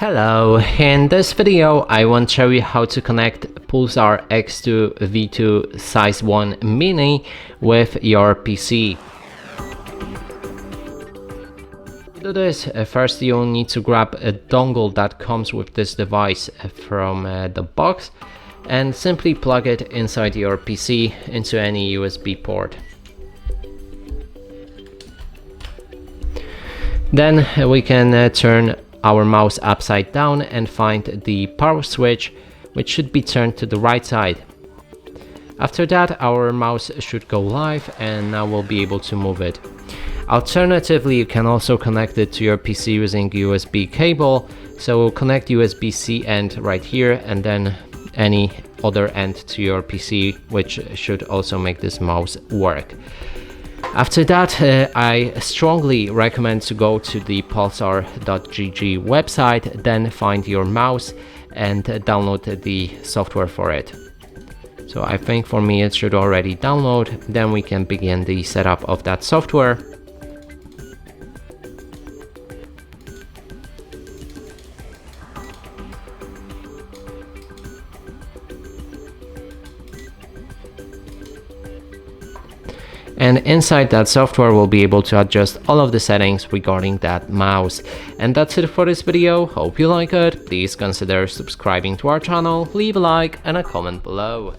Hello, in this video I want to show you how to connect PULSAR X2V2 Size 1 Mini with your PC. To do this, first you'll need to grab a dongle that comes with this device from the box and simply plug it inside your PC into any USB port. Then we can turn our mouse upside down and find the power switch, which should be turned to the right side. After that, our mouse should go live and now we'll be able to move it. Alternatively, you can also connect it to your PC using USB cable. So we'll connect USB-C end right here and then any other end to your PC, which should also make this mouse work. After that, I strongly recommend to go to the PULSAR.gg website, then find your mouse and download the software for it. So I think for me it should already download, then we can begin the setup of that software. And inside that software we'll be able to adjust all of the settings regarding that mouse. And that's it for this video. Hope you like it. Please consider subscribing to our channel, leave a like and a comment below.